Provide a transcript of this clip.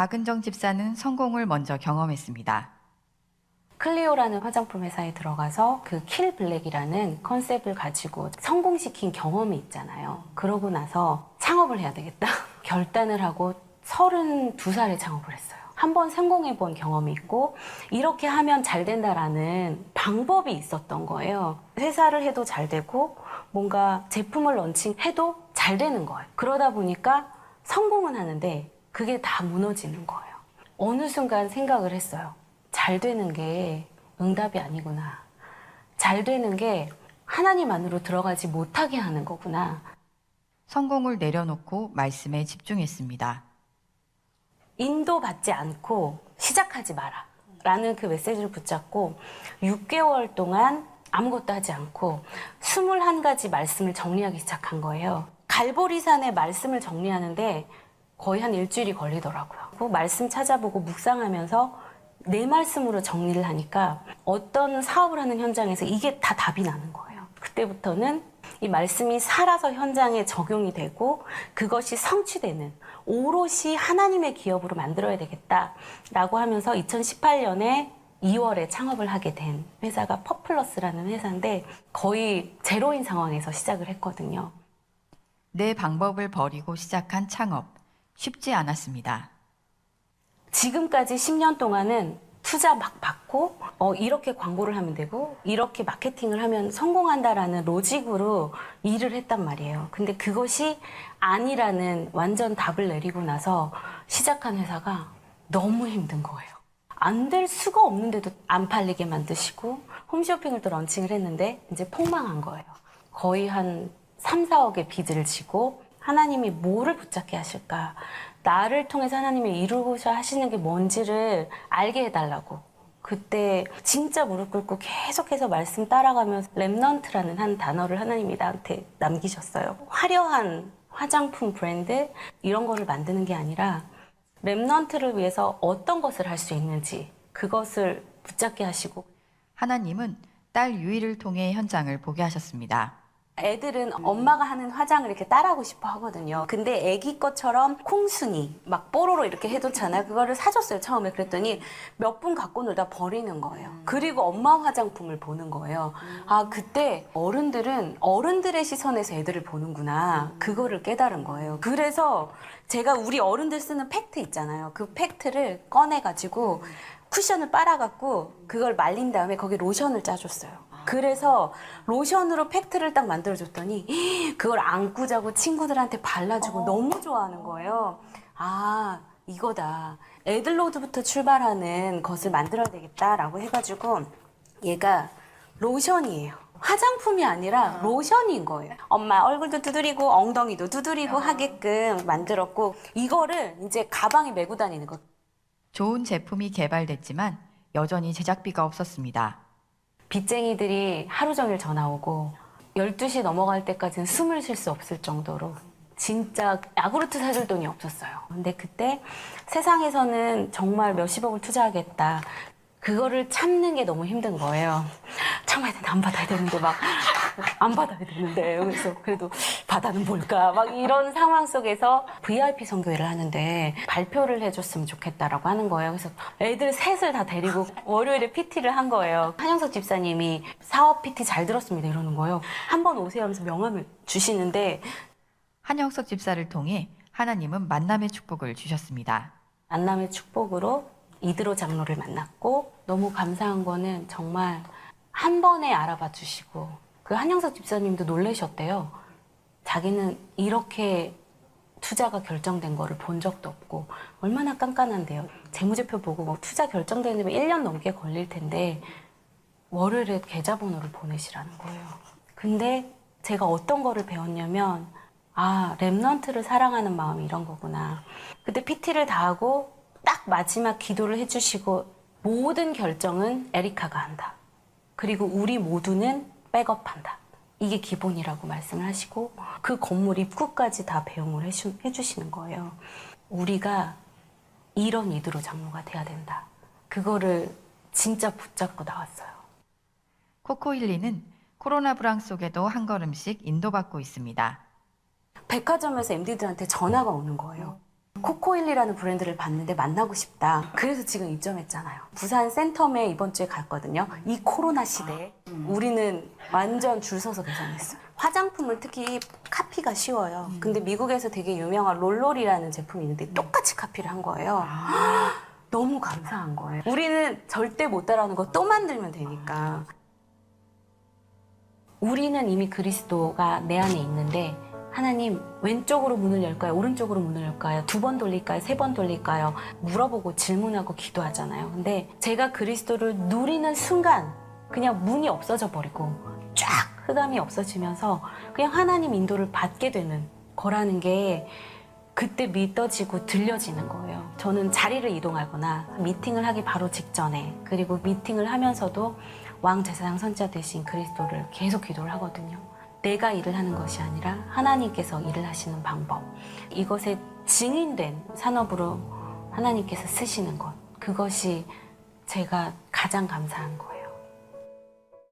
박은정 집사는 성공을 먼저 경험했습니다. 클리오라는 화장품 회사에 들어가서 그 킬 블랙이라는 컨셉을 가지고 성공시킨 경험이 있잖아요. 그러고 나서 창업을 해야 되겠다. 결단을 하고 32살에 창업을 했어요. 한번 성공해 본 경험이 있고 이렇게 하면 잘 된다라는 방법이 있었던 거예요. 회사를 해도 잘 되고 뭔가 제품을 런칭해도 잘 되는 거예요. 그러다 보니까 성공은 하는데 그게 다 무너지는 거예요. 어느 순간 생각을 했어요. 잘 되는 게 응답이 아니구나. 잘 되는 게 하나님 안으로 들어가지 못하게 하는 거구나. 성공을 내려놓고 말씀에 집중했습니다. 인도받지 않고 시작하지 마라 라는 그 메시지를 붙잡고 6개월 동안 아무것도 하지 않고 21가지 말씀을 정리하기 시작한 거예요. 갈보리산의 말씀을 정리하는데 거의 한 일주일이 걸리더라고요. 그 말씀 찾아보고 묵상하면서 내 말씀으로 정리를 하니까 어떤 사업을 하는 현장에서 이게 다 답이 나는 거예요. 그때부터는 이 말씀이 살아서 현장에 적용이 되고 그것이 성취되는 오롯이 하나님의 기업으로 만들어야 되겠다라고 하면서 2018년에 2월에 창업을 하게 된 회사가 퍼플러스라는 회사인데 거의 제로인 상황에서 시작을 했거든요. 내 방법을 버리고 시작한 창업. 쉽지 않았습니다. 지금까지 10년 동안은 투자 막 받고 이렇게 광고를 하면 되고 이렇게 마케팅을 하면 성공한다라는 로직으로 일을 했단 말이에요. 근데 그것이 아니라는 완전 답을 내리고 나서 시작한 회사가 너무 힘든 거예요. 안 될 수가 없는데도 안 팔리게 만드시고 홈쇼핑을 또 런칭을 했는데 이제 폭망한 거예요. 거의 한 3, 4억의 빚을 지고 하나님이 뭐를 붙잡게 하실까? 나를 통해서 하나님이 이루고자 하시는 게 뭔지를 알게 해달라고. 그때 진짜 무릎 꿇고 계속해서 말씀 따라가면서 랩넌트라는 한 단어를 하나님이 나한테 남기셨어요. 화려한 화장품 브랜드 이런 거를 만드는 게 아니라 랩넌트를 위해서 어떤 것을 할 수 있는지 그것을 붙잡게 하시고 하나님은 딸 유이를 통해 현장을 보게 하셨습니다. 애들은 엄마가 하는 화장을 이렇게 따라하고 싶어 하거든요. 근데 애기 것처럼 콩순이 막 뽀로로 이렇게 해놓잖아요. 그거를 사줬어요. 처음에. 그랬더니 몇 분 갖고 놀다 버리는 거예요. 그리고 엄마 화장품을 보는 거예요. 아, 그때 어른들은 어른들의 시선에서 애들을 보는구나. 그거를 깨달은 거예요. 그래서 제가 우리 어른들 쓰는 팩트 있잖아요. 그 팩트를 꺼내가지고 쿠션을 빨아갖고 그걸 말린 다음에 거기에 로션을 짜줬어요. 그래서 로션으로 팩트를 딱 만들어줬더니 그걸 안고 자고 친구들한테 발라주고 너무 좋아하는 거예요. 아, 이거다. 애들로부터 출발하는 것을 만들어야 되겠다라고 해가지고 얘가 로션이에요. 화장품이 아니라 로션인 거예요. 엄마 얼굴도 두드리고 엉덩이도 두드리고 하게끔 만들었고 이거를 이제 가방에 메고 다니는 거. 좋은 제품이 개발됐지만 여전히 제작비가 없었습니다. 빚쟁이들이 하루 종일 전화 오고 12시 넘어갈 때까지는 숨을 쉴 수 없을 정도로 진짜 야구르트 사줄 돈이 없었어요. 근데 그때 세상에서는 정말 몇십억을 투자하겠다. 그거를 참는 게 너무 힘든 거예요. 참아야 되는데 안 받아야 되는데 막 안 받아야 되는데 그래서 그래도 바다는 뭘까 막 이런 상황 속에서 VIP 선교회를 하는데 발표를 해줬으면 좋겠다라고 하는 거예요. 그래서 애들 셋을 다 데리고 월요일에 PT를 한 거예요. 한영석 집사님이 사업 PT 잘 들었습니다 이러는 거예요. 한번 오세요 하면서 명함을 주시는데 한영석 집사를 통해 하나님은 만남의 축복을 주셨습니다. 만남의 축복으로 이드로 장로를 만났고 너무 감사한 거는 정말 한 번에 알아봐 주시고 그 한영석 집사님도 놀라셨대요. 자기는 이렇게 투자가 결정된 거를 본 적도 없고 얼마나 깐깐한데요. 재무제표 보고 뭐 투자 결정되는데 1년 넘게 걸릴 텐데 월요일에 계좌번호를 보내시라는 거예요. 근데 제가 어떤 거를 배웠냐면 아, 랩넌트를 사랑하는 마음이 이런 거구나. 그때 PT를 다 하고 딱 마지막 기도를 해주시고 모든 결정은 에리카가 한다. 그리고 우리 모두는 백업한다. 이게 기본이라고 말씀을 하시고 그 건물 입구까지 다 배웅을 해주시는 거예요. 우리가 이런 이드로 장로가 돼야 된다. 그거를 진짜 붙잡고 나왔어요. 코코일리는 코로나 불황 속에도 한 걸음씩 인도받고 있습니다. 백화점에서 MD들한테 전화가 오는 거예요. 코코일리라는 브랜드를 봤는데 만나고 싶다. 그래서 지금 입점했잖아요. 부산 센텀에 이번 주에 갔거든요. 이 코로나 시대에 우리는 완전 줄 서서 계산했어요. 화장품은 특히 카피가 쉬워요. 근데 미국에서 되게 유명한 롤롤이라는 제품이 있는데 똑같이 카피를 한 거예요. 너무 감사한 거예요. 우리는 절대 못 따라오는 거 또 만들면 되니까. 우리는 이미 그리스도가 내 안에 있는데 하나님 왼쪽으로 문을 열까요? 오른쪽으로 문을 열까요? 2번 돌릴까요? 3번 돌릴까요? 물어보고 질문하고 기도하잖아요. 근데 제가 그리스도를 누리는 순간 그냥 문이 없어져 버리고 쫙 흑암이 없어지면서 그냥 하나님 인도를 받게 되는 거라는 게 그때 믿어지고 들려지는 거예요. 저는 자리를 이동하거나 미팅을 하기 바로 직전에 그리고 미팅을 하면서도 왕제사장 선지자 되신 그리스도를 계속 기도를 하거든요. 내가 일을 하는 것이 아니라 하나님께서 일을 하시는 방법, 이것에 증인된 산업으로 하나님께서 쓰시는 것, 그것이 제가 가장 감사한 거예요.